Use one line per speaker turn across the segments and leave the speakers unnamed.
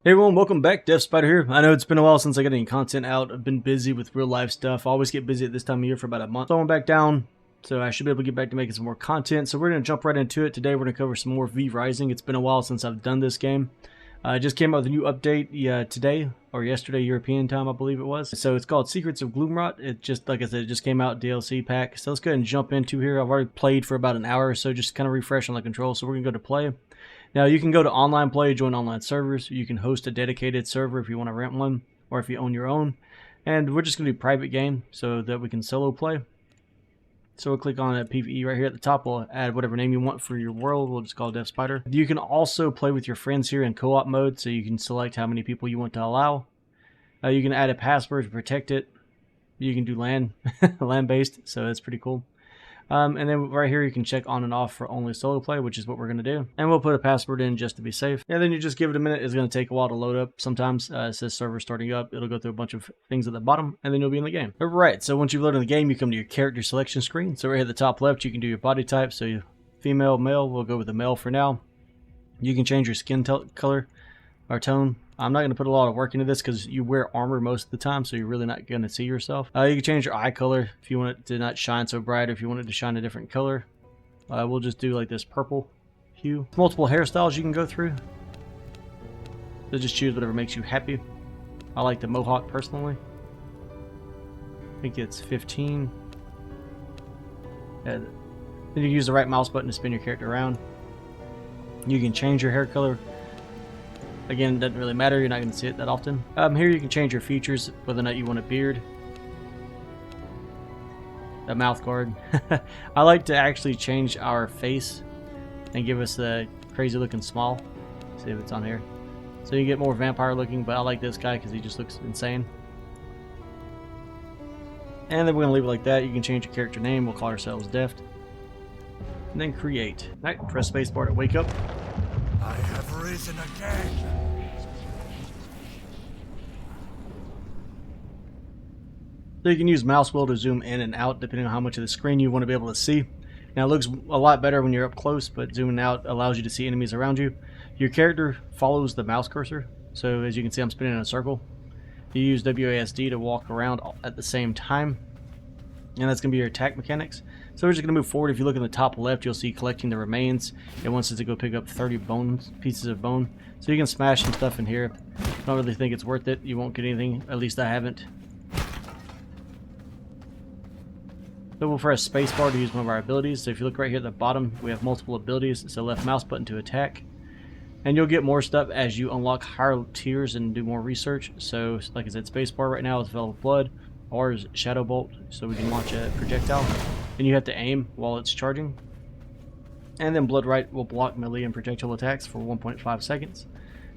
Hey everyone, welcome back. Dev Spider here. I know it's been a while since I got any content out. I've been busy with real life stuff. I always get busy at this time of year for about a month. So I'm back down, so I should be able to get back to making some more content. So we're going to jump right into it. Today we're going to cover some more V Rising. It's been a while since I've done this game. I just came out with a new update today, or yesterday European time I believe it was. So it's called Secrets of Gloomrot. It just, like I said, it just came out DLC pack. So let's go ahead and jump into here. I've already played for about an hour or so, just kind of refresh on the controls. So we're going to go to play. Now, you can go to online play, join online servers. You can host a dedicated server if you want to rent one, or if you own your own. And we're just going to do private game so that we can solo play. So we'll click on PvE right here at the top. We'll add whatever name you want for your world. We'll just call it Dev Spider. You can also play with your friends here in co-op mode, so you can select how many people you want to allow. You can add a password to protect it. You can do LAN, LAN-based, so that's pretty cool. And then right here you can check on and off for only solo play, which is what we're going to do. And we'll put a password in just to be safe. And then you just give it a minute. It's going to take a while to load up. Sometimes it says server starting up. It'll go through a bunch of things at the bottom, and then you'll be in the game. Alright, so once you've loaded the game, you come to your character selection screen. So right here at the top left, you can do your body type. So you female, male, we'll go with the male for now. You can change your skin color or tone. I'm not going to put a lot of work into this because you wear armor most of the time, so you're really not going to see yourself. You can change your eye color if you want it to not shine so bright, or if you want it to shine a different color. We'll just do like this purple hue. Multiple hairstyles you can go through. So just choose whatever makes you happy. I like the mohawk personally. I think it's 15. Then you can use the right mouse button to spin your character around. You can change your hair color. Again, it doesn't really matter, you're not going to see it that often. Here you can change your features, whether or not you want a beard. A mouth guard. I like to actually change our face and give us a crazy looking smile. See if it's on here. So you get more vampire looking, but I like this guy because he just looks insane. And then we're going to leave it like that. You can change your character name. We'll call ourselves Deft. And then create. Alright, press spacebar to wake up.
I have risen again.
So you can use mouse wheel to zoom in and out depending on how much of the screen you want to be able to see. Now it looks a lot better when you're up close, but zooming out allows you to see enemies around you. Your character follows the mouse cursor. So as you can see, I'm spinning in a circle. You use WASD to walk around at the same time. And that's going to be your attack mechanics. So we're just going to move forward. If you look in the top left, you'll see collecting the remains. It wants us to go pick up 30 pieces of bone. So you can smash some stuff in here. Don't really think it's worth it. You won't get anything. At least I haven't. So we'll press spacebar to use one of our abilities. So if you look right here at the bottom, we have multiple abilities. So left mouse button to attack. And you'll get more stuff as you unlock higher tiers and do more research. So like I said, spacebar right now is Veil of Blood. Or is Shadow Bolt, so we can launch a projectile. And you have to aim while it's charging. And then Blood Right will block melee and projectile attacks for 1.5 seconds.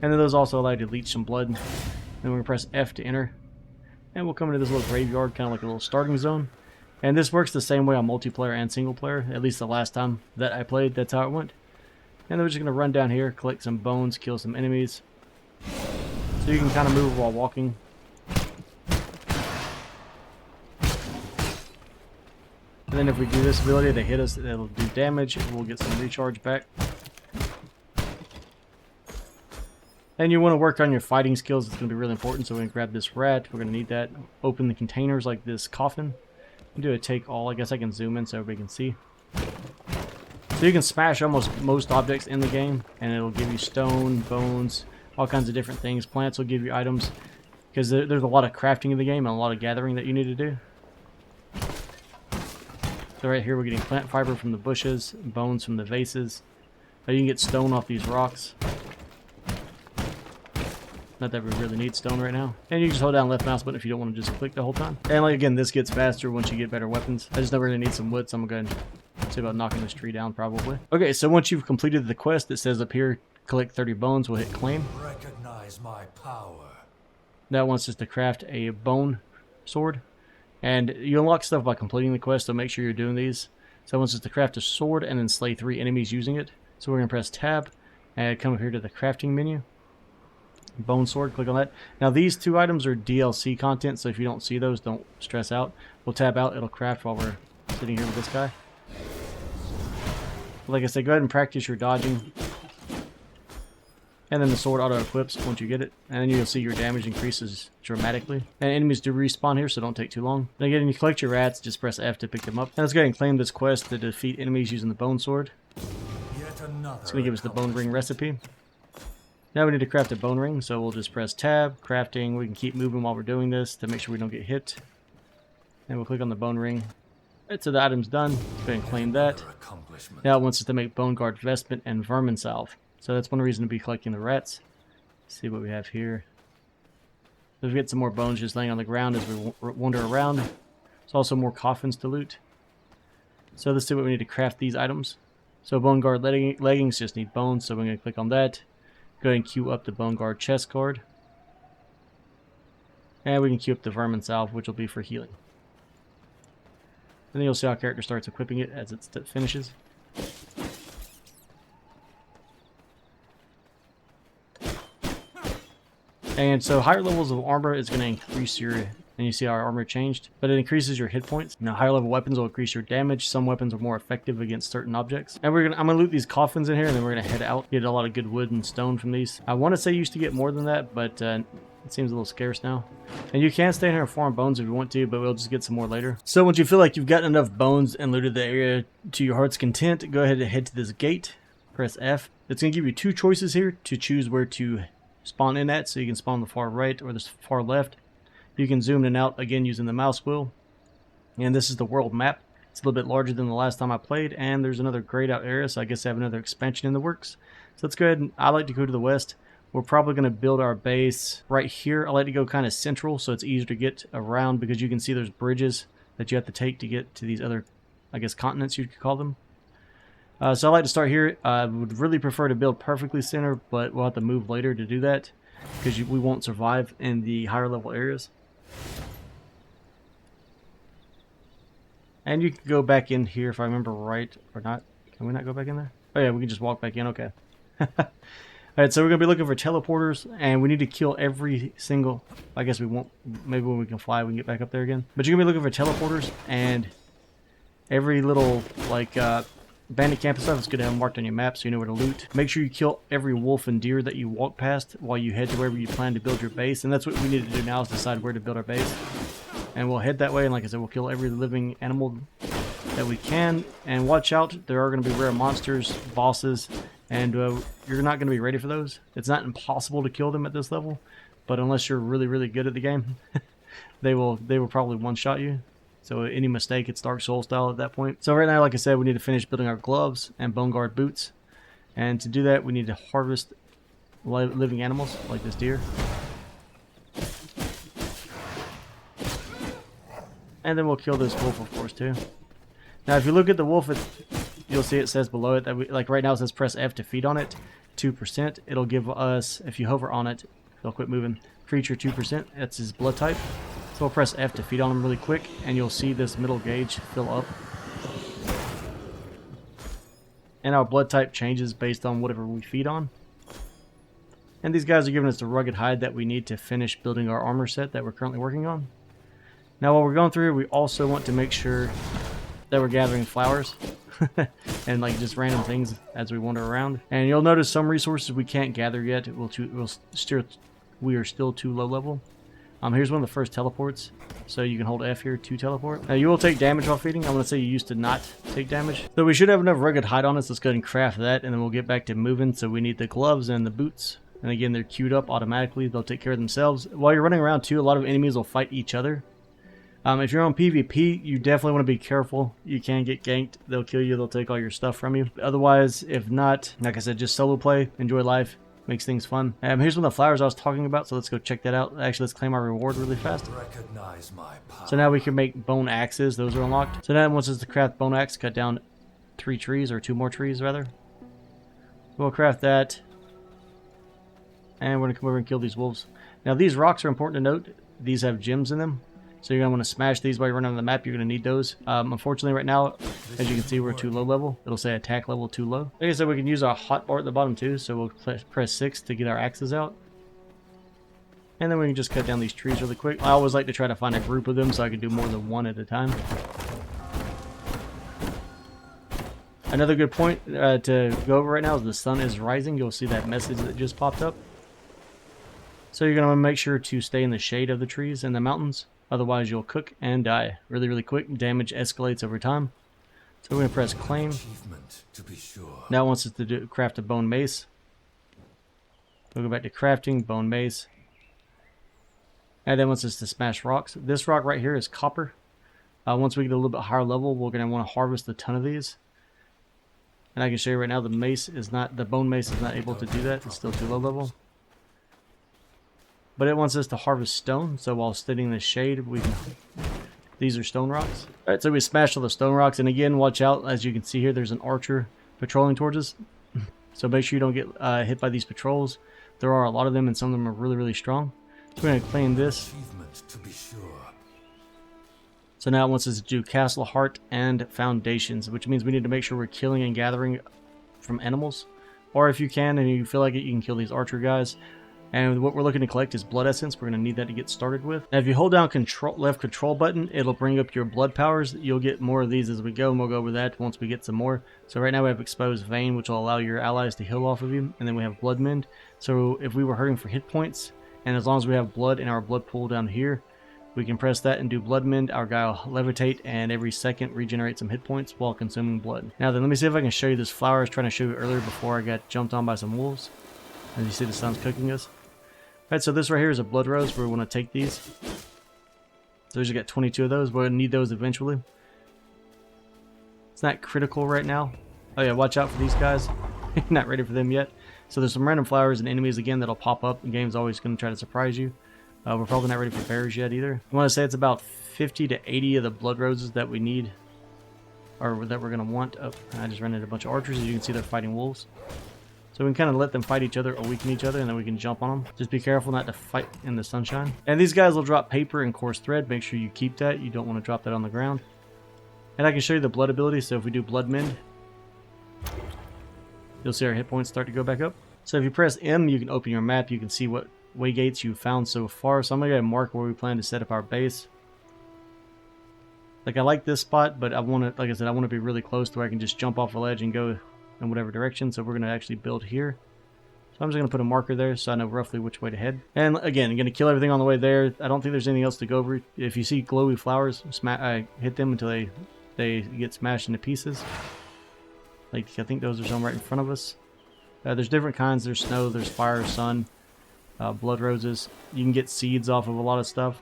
And then those also allow you to leech some blood. Then we're going to press F to enter. And we'll come into this little graveyard, kind of like a little starting zone. And this works the same way on multiplayer and single player. At least the last time that I played, that's how it went. And then we're just going to run down here, collect some bones, kill some enemies. So you can kind of move while walking. And then if we do this ability, they hit us, it'll do damage, and we'll get some recharge back. And you want to work on your fighting skills. It's going to be really important. So we're going to grab this rat. We're going to need that. Open the containers like this coffin. And do a take all. I guess I can zoom in so everybody can see. So you can smash almost most objects in the game, and it'll give you stone, bones, all kinds of different things. Plants will give you items, because there's a lot of crafting in the game and a lot of gathering that you need to do. So right here we're getting plant fiber from the bushes, bones from the vases. You can get stone off these rocks. Not that we really need stone right now. And you can just hold down left mouse button if you don't want to just click the whole time. And like again, this gets faster once you get better weapons. I just know we're going to need some wood, so I'm going to go ahead and see about knocking this tree down probably. Okay, so once you've completed the quest, it says up here, collect 30 bones, we'll hit claim.
Recognize my power.
That wants us to craft a bone sword. And you unlock stuff by completing the quest, so make sure you're doing these. So it wants us to craft a sword and then slay 3 enemies using it. So we're going to press tab and come up here to the crafting menu. Bone sword, click on that. Now these 2 items are DLC content, so if you don't see those, don't stress out. We'll tab out, it'll craft while we're sitting here with this guy. Like I said, go ahead and practice your dodging. And then the sword auto-equips once you get it. And then you'll see your damage increases dramatically. And enemies do respawn here, so don't take too long. Then again, you collect your rats, just press F to pick them up. And let's go ahead and claim this quest to defeat enemies using the bone sword.
Yet another
It's going to give us the bone ring recipe. Now we need to craft a bone ring, so we'll just press tab, crafting. We can keep moving while we're doing this to make sure we don't get hit. And we'll click on the bone ring. Right, so the item's done. Let's go ahead and claim that. Now it wants us to make bone guard vestment and vermin salve. So that's one reason to be collecting the rats. Let's see what we have here. So we get some more bones just laying on the ground as we wander around. There's also more coffins to loot. So let's see what we need to craft these items. So bone guard leggings just need bones, so we're going to click on that. Go ahead and queue up the bone guard chest guard. And we can queue up the vermin salve, which will be for healing. And then you'll see our character starts equipping it as it finishes. And so higher levels of armor is going to increase your, and you see our armor changed, but it increases your hit points. Now higher level weapons will increase your damage. Some weapons are more effective against certain objects. And I'm gonna loot these coffins in here, and then we're gonna head out. Get a lot of good wood and stone from these. I want to say you used to get more than that, but it seems a little scarce now. And you can stay in here and farm bones if you want to, but we'll just get some more later. So once you feel like you've gotten enough bones and looted the area to your heart's content, go ahead and head to this gate. Press F. It's gonna give you two choices here to choose where to spawn in at, so you can spawn on the far right or the far left. You can zoom in and out again using the mouse wheel. And this is the world map. It's a little bit larger than the last time I played, and there's another grayed out area, so I guess I have another expansion in the works. So let's go ahead and I like to go to the west. We're probably going to build our base right here. I like to go kind of central so it's easier to get around, because you can see there's bridges that you have to take to get to these other, I guess, continents you could call them. So I like to start here. I would really prefer to build perfectly center, but we'll have to move later to do that, because we won't survive in the higher level areas. And you can go back in here if I remember right, or not. Can we not go back in there? Oh yeah, we can just walk back in, okay. Alright, so we're going to be looking for teleporters, and we need to kill every single, I guess we won't, maybe when we can fly we can get back up there again. But you're going to be looking for teleporters, and every little, like, bandit camp and stuff, it's good to have them marked on your map so you know where to loot. Make sure you kill every wolf and deer that you walk past while you head to wherever you plan to build your base, and that's what we need to do now, is decide where to build our base. And we'll head that way, and like I said, we'll kill every living animal that we can. And watch out, there are going to be rare monsters, bosses, and you're not going to be ready for those. It's not impossible to kill them at this level, but unless you're really, really good at the game, they will probably one-shot you. So any mistake, it's Dark Souls style at that point. So right now, like I said, we need to finish building our gloves and bone guard boots. And to do that, we need to harvest living animals like this deer. And then we'll kill this wolf, of course, too. Now, if you look at the wolf, you'll see it says below it that like right now it says press F to feed on it, 2%. It'll give us, if you hover on it, it'll quit moving. Creature 2%. That's his blood type. So we'll press F to feed on him really quick, and you'll see this middle gauge fill up. And our blood type changes based on whatever we feed on. And these guys are giving us the rugged hide that we need to finish building our armor set that we're currently working on. Now while we're going through here, we also want to make sure that we're gathering flowers. And like just random things as we wander around. And you'll notice some resources we can't gather yet. We are still too low level. Here's one of the first teleports, so you can hold F here to teleport. Now you will take damage while feeding. I'm going to say you used to not take damage. So we should have enough rugged hide on us. Let's go ahead and craft that, and then we'll get back to moving. So we need the gloves and the boots. And again, they're queued up automatically. They'll take care of themselves. While you're running around too, a lot of enemies will fight each other. If you're on PvP, you definitely want to be careful. You can get ganked. They'll kill you. They'll take all your stuff from you. Otherwise, if not, like I said, just solo play. Enjoy life. Makes things fun. Here's one of the flowers I was talking about, so let's go check that out. Actually, let's claim our reward really fast.
Recognize my power.
So now we can make bone axes. Those are unlocked. So now it wants us to craft bone axe, cut down 3 trees, or 2 more trees rather. We'll craft that. And we're going to come over and kill these wolves. Now these rocks are important to note. These have gems in them. So you're going to want to smash these while you're running on the map. You're going to need those. Unfortunately, right now, as you can see, we're too low level. It'll say attack level too low. Like I said, we can use our hotbar at the bottom too. So we'll press 6 to get our axes out. And then we can just cut down these trees really quick. I always like to try to find a group of them so I can do more than one at a time. Another good point to go over right now is the sun is rising. You'll see that message that just popped up. So you're going to make sure to stay in the shade of the trees and the mountains. Otherwise you'll cook and die really, really quick. Damage escalates over time. So we're going to press claim.
To be sure.
Now it wants us to craft a bone mace. We'll go back to crafting, bone mace. And then wants us to smash rocks. This rock right here is copper. Once we get a little bit higher level, we're going to want to harvest a ton of these. And I can show you right now the bone mace is not able to do that. It's still too low level. But it wants us to harvest stone. So while sitting in the shade, these are stone rocks. Alright, so we smashed all the stone rocks. And again, watch out. As you can see here, there's an archer patrolling towards us. So make sure you don't get hit by these patrols. There are a lot of them, and some of them are really, really strong. So we're going to claim this.
To be sure.
So now it wants us to do castle heart and foundations, which means we need to make sure we're killing and gathering from animals. Or if you can and you feel like it, you can kill these archer guys. And what we're looking to collect is blood essence. We're going to need that to get started with. Now if you hold down left control button, it'll bring up your blood powers. You'll get more of these as we go, and we'll go over that once we get some more. So right now we have exposed vein, which will allow your allies to heal off of you. And then we have blood mend. So if we were hurting for hit points, and as long as we have blood in our blood pool down here, we can press that and do blood mend. Our guy will levitate and every second regenerate some hit points while consuming blood. Now then, let me see if I can show you this flower I was trying to show you earlier before I got jumped on by some wolves. As you see, the sun's cooking us. Alright, so this right here is a blood rose. We want to take these. So we just got 22 of those. We're going to need those eventually. It's not critical right now. Oh yeah, watch out for these guys. Not ready for them yet. So there's some random flowers and enemies again that'll pop up. The game's always going to try to surprise you. We're probably not ready for bears yet either. I want to say it's about 50 to 80 of the blood roses that we need, or that we're going to want. Oh, I just ran into a bunch of archers. As you can see, they're fighting wolves. So we can kind of let them fight each other or weaken each other, and then we can jump on them. Just be careful not to fight in the sunshine. And these guys will drop paper and coarse thread. Make sure you keep that. You don't want to drop that on the ground. And I can show you the blood ability. So if we do blood mend, you'll see our hit points start to go back up. So if you press M, you can open your map. You can see what waygates you've found so far. So I'm going to mark where we plan to set up our base. Like, I like this spot, but I want to, like I said, I want to be really close to where I can just jump off a ledge and go in whatever direction. So we're going to actually build here. So I'm just going to put a marker there so I know roughly which way to head. And again, I'm going to kill everything on the way there. I don't think there's anything else to go over. If you see glowy flowers, hit them until they get smashed into pieces. Like, I think those are some right in front of us. There's different kinds. There's snow, there's fire, sun, blood roses. You can get seeds off of a lot of stuff.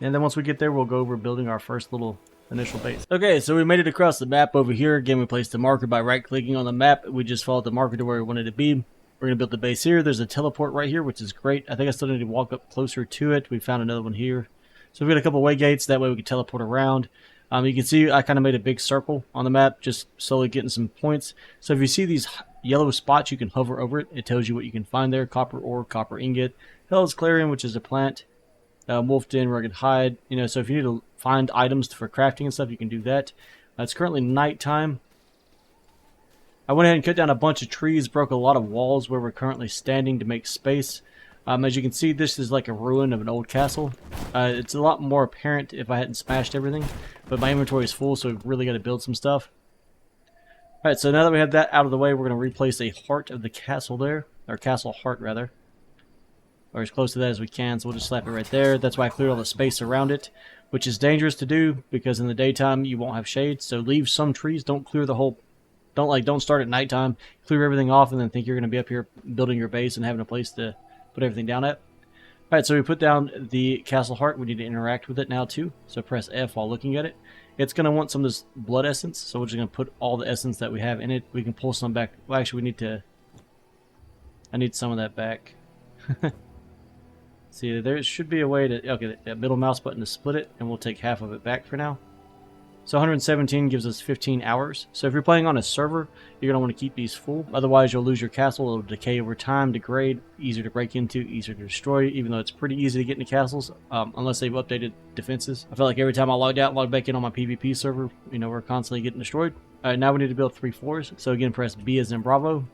And then once we get there, we'll go over building our first little initial base. Okay, so we made it across the map over here. Again, we placed the marker by right-clicking on the map. We just followed the marker to where we wanted to be. We're going to build the base here. There's a teleport right here, which is great. I think I still need to walk up closer to it. We found another one here. So we've got a couple way gates. That way we can teleport around. You can see I kind of made a big circle on the map, just slowly getting some points. So if you see these yellow spots, you can hover over it. It tells you what you can find there. Copper ore, copper ingot, Hell's Clarion, which is a plant, wolf den, rugged hide. You know, so if you need to find items for crafting and stuff, you can do that. It's currently nighttime. I went ahead and cut down a bunch of trees, broke a lot of walls where we're currently standing to make space. As you can see, this is like a ruin of an old castle. It's a lot more apparent if I hadn't smashed everything, but my inventory is full, so we've really got to build some stuff. Alright, so now that we have that out of the way, we're going to replace a heart of the castle there, or castle heart rather, or as close to that as we can, so we'll just slap it right there. That's why I cleared all the space around it, which is dangerous to do, because in the daytime you won't have shade, so leave some trees, don't clear the whole, don't start at nighttime, clear everything off, and then think you're going to be up here building your base and having a place to put everything down at. Alright, so we put down the castle heart. We need to interact with it now too. So press F while looking at it. It's going to want some of this blood essence, so we're just going to put all the essence that we have in it. We can pull some back. Well, actually, I need some of that back. See, there should be a way to, okay, that middle mouse button to split it, and we'll take half of it back for now. So 117 gives us 15 hours. So if you're playing on a server, you're going to want to keep these full. Otherwise, you'll lose your castle. It'll decay over time, degrade, easier to break into, easier to destroy, even though it's pretty easy to get into castles, unless they've updated defenses. I feel like every time I logged out and logged back in on my PvP server, you know, we're constantly getting destroyed. Alright, now we need to build 3 floors. So again, press B as in Bravo.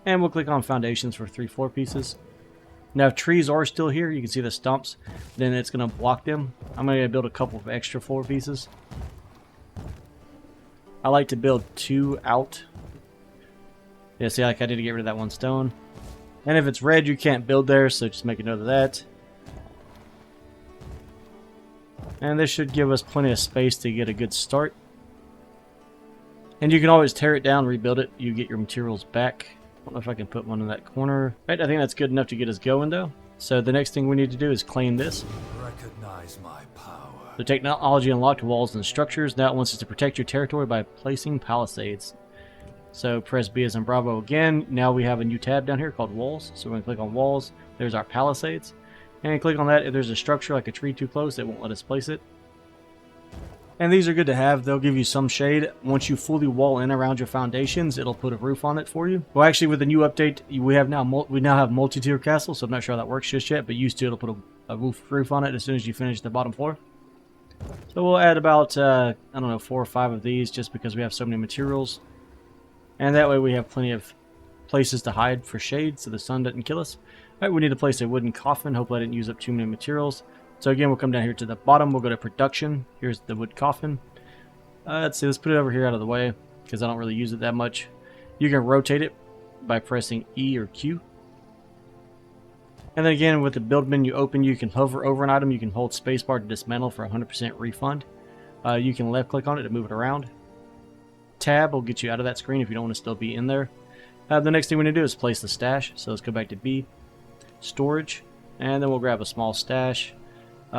And we'll click on foundations for 3 floor pieces. Now, if trees are still here, you can see the stumps, then it's going to block them. I'm going to build a couple of extra floor pieces. I like to build 2 out. Yeah, see, like I need to get rid of that 1 stone. And if it's red, you can't build there, so just make a note of that. And this should give us plenty of space to get a good start. And you can always tear it down, rebuild it. You get your materials back. I don't know if I can put one in that corner. Right, I think that's good enough to get us going, though. So the next thing we need to do is claim this.
Recognize my power.
The technology unlocked walls and structures. Now it wants us to protect your territory by placing palisades. So press B as in Bravo again. Now we have a new tab down here called Walls. So we're going to click on Walls. There's our palisades. And click on that. If there's a structure like a tree too close, it won't let us place it. And these are good to have. They'll give you some shade. Once you fully wall in around your foundations, it'll put a roof on it for you. Well, actually, with the new update, we now have multi-tier castles, so I'm not sure how that works just yet, but used to, it'll put a roof on it as soon as you finish the bottom floor. So we'll add about, I don't know, 4 or 5 of these just because we have so many materials. And that way we have plenty of places to hide for shade so the sun doesn't kill us. All right, we need to place a wooden coffin. Hopefully I didn't use up too many materials. So again, we'll come down here to the bottom. We'll go to production. Here's the wood coffin. Let's see, let's put it over here out of the way because I don't really use it that much. You can rotate it by pressing E or Q. And then again, with the build menu open, you can hover over an item. You can hold spacebar to dismantle for 100% refund. You can left click on it to move it around. Tab will get you out of that screen if you don't want to still be in there. The next thing we need to do is place the stash. So let's go back to B, storage, and then we'll grab a small stash.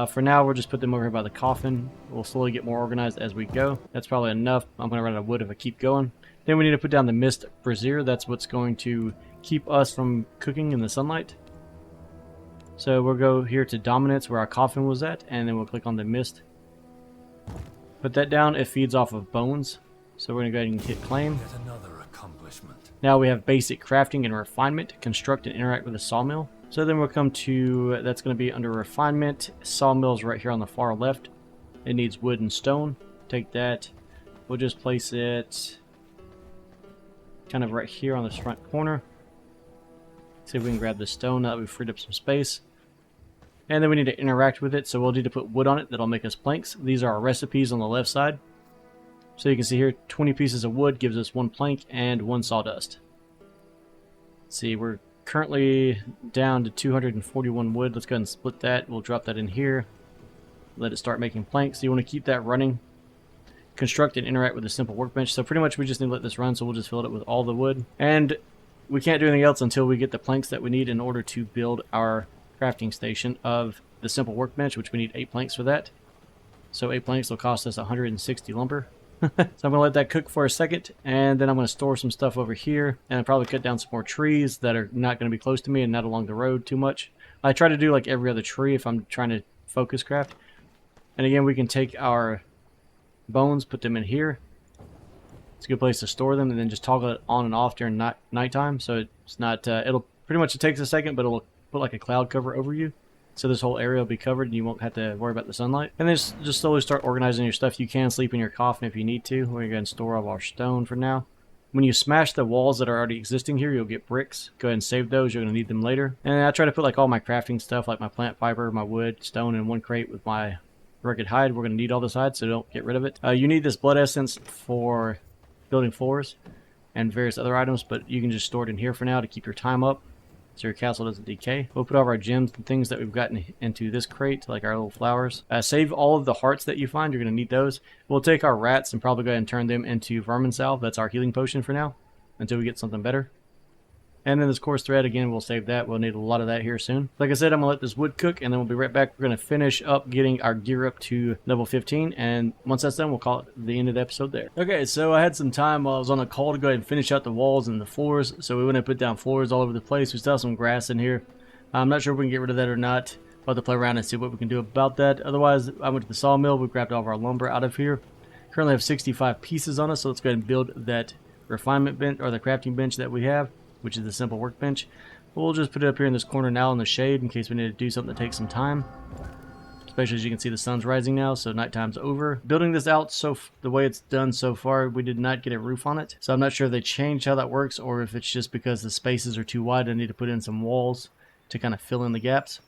For now, we'll just put them over here by the coffin. We'll slowly get more organized as we go. That's probably enough. I'm going to run out of wood if I keep going. Then we need to put down the mist brazier. That's what's going to keep us from cooking in the sunlight. So we'll go here to dominance where our coffin was at, and then we'll click on the mist. Put that down. It feeds off of bones. So we're going to go ahead and hit claim.
Yet another accomplishment.
Now we have basic crafting and refinement. Construct and interact with a sawmill. So then we'll come to, that's going to be under refinement. Sawmill's right here on the far left. It needs wood and stone. Take that. We'll just place it kind of right here on this front corner. See if we can grab the stone now that we've freed up some space. And then we need to interact with it. So we'll need to put wood on it. That'll make us planks. These are our recipes on the left side. So you can see here, 20 pieces of wood gives us 1 plank and 1 sawdust. Let's see, we're currently down to 241 wood. Let's go ahead and split that. We'll drop that in here. Let it start making planks. So you want to keep that running. Construct and interact with a simple workbench. So pretty much we just need to let this run, so we'll just fill it with all the wood. And we can't do anything else until we get the planks that we need in order to build our crafting station of the simple workbench, which we need 8 planks for that. So 8 planks will cost us 160 lumber. So I'm going to let that cook for a second, and then I'm going to store some stuff over here, and I'll probably cut down some more trees that are not going to be close to me and not along the road too much. I try to do like every other tree if I'm trying to focus craft. And again, we can take our bones, put them in here. It's a good place to store them, and then just toggle it on and off during nighttime. So it's not, it'll pretty much, it takes a second, but it'll put like a cloud cover over you. So this whole area will be covered and you won't have to worry about the sunlight. And then just slowly start organizing your stuff. You can sleep in your coffin if you need to. We're going to go ahead and store all our stone for now. When you smash the walls that are already existing here, you'll get bricks. Go ahead and save those. You're going to need them later. And I try to put like all my crafting stuff, like my plant fiber, my wood, stone in one crate with my rugged hide. We're going to need all this hide, so don't get rid of it. You need this blood essence for building floors and various other items, but you can just store it in here for now to keep your time up, so your castle doesn't decay. We'll put all of our gems and things that we've gotten into this crate, like our little flowers. Save all of the hearts that you find. You're going to need those. We'll take our rats and probably go ahead and turn them into vermin salve. That's our healing potion for now, until we get something better. And then this coarse thread, again, we'll save that. We'll need a lot of that here soon. Like I said, I'm going to let this wood cook, and then we'll be right back. We're going to finish up getting our gear up to level 15, and once that's done, we'll call it the end of the episode there. Okay, so I had some time while I was on a call to go ahead and finish out the walls and the floors, so we went and put down floors all over the place. We still have some grass in here. I'm not sure if we can get rid of that or not. We'll have to play around and see what we can do about that. Otherwise, I went to the sawmill. We grabbed all of our lumber out of here. Currently have 65 pieces on us, so let's go ahead and build that refinement bench, or the crafting bench that we have, which is the simple workbench. We'll just put it up here in this corner now in the shade in case we need to do something that takes some time. Especially as you can see the sun's rising now, so nighttime's over. Building this out, so the way it's done so far, we did not get a roof on it. So I'm not sure if they changed how that works or if it's just because the spaces are too wide. I need to put in some walls to kind of fill in the gaps.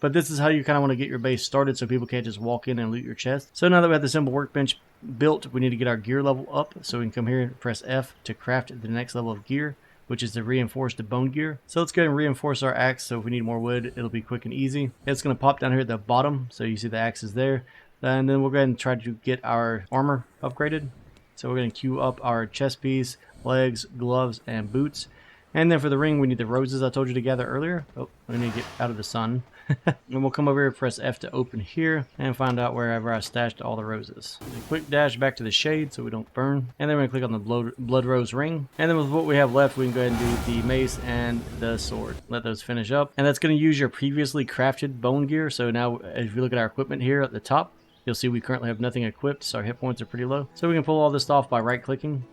But this is how you kind of want to get your base started so people can't just walk in and loot your chest. So now that we have the simple workbench built, we need to get our gear level up. So we can come here and press F to craft the next level of gear, which is the reinforced bone gear. So let's go ahead and reinforce our axe, so if we need more wood, it'll be quick and easy. It's going to pop down here at the bottom, so you see the axe is there. And then we'll go ahead and try to get our armor upgraded. So we're going to queue up our chest piece, legs, gloves, and boots. And then for the ring, we need the roses I told you to gather earlier. Oh, we need to get out of the sun. And we'll come over here, press F to open here, and find out wherever I stashed all the roses. A quick dash back to the shade so we don't burn. And then we're going to click on the blood rose ring. And then with what we have left, we can go ahead and do the mace and the sword. Let those finish up. And that's going to use your previously crafted bone gear. So now, if you look at our equipment here at the top, you'll see we currently have nothing equipped, so our hit points are pretty low. So we can pull all this off by right-clicking,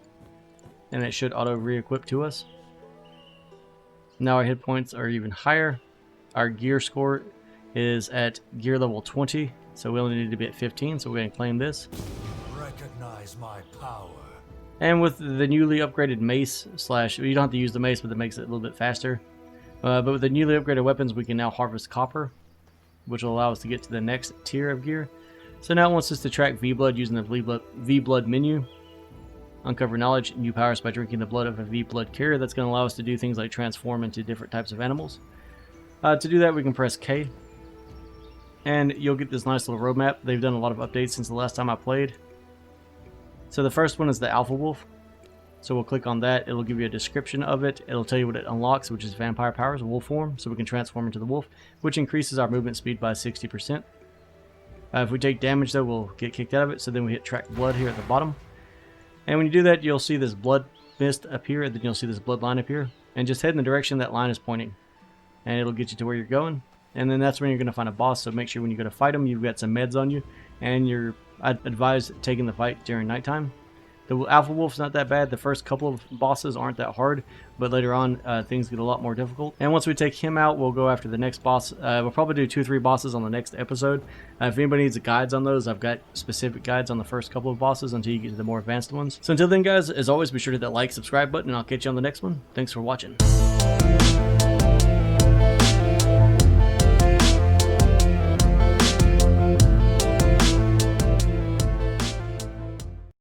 and it should auto re-equip to us. Now our hit points are even higher. Our gear score is at gear level 20, so we only need to be at 15, so we're going to claim this.
Recognize my power.
And with the newly upgraded mace you don't have to use the mace, but it makes it a little bit faster. But with the newly upgraded weapons, we can now harvest copper, which will allow us to get to the next tier of gear. So now it wants us to track V-Blood using the V-Blood menu. Uncover knowledge, new powers by drinking the blood of a V-Blood carrier. That's going to allow us to do things like transform into different types of animals. To do that, we can press K. And you'll get this nice little roadmap. They've done a lot of updates since the last time I played. So the first one is the Alpha Wolf. So we'll click on that. It'll give you a description of it. It'll tell you what it unlocks, which is vampire powers, wolf form. So we can transform into the wolf, which increases our movement speed by 60%. If we take damage, though, we'll get kicked out of it. So then we hit track blood here at the bottom. And when you do that, you'll see this blood mist appear, and then you'll see this blood line appear. And just head in the direction that line is pointing. And it'll get you to where you're going. And then that's when you're going to find a boss. So make sure when you go to fight him, you've got some meds on you. And I'd advise taking the fight during nighttime. The Alpha Wolf's not that bad. The first couple of bosses aren't that hard, but later on things get a lot more difficult. And once we take him out, we'll go after the next boss. We'll probably do 2 or 3 bosses on the next episode. If anybody needs guides on those, I've got specific guides on the first couple of bosses until you get to the more advanced ones. So until then, guys, as always, be sure to hit that like, subscribe button, and I'll catch you on the next one. Thanks for watching.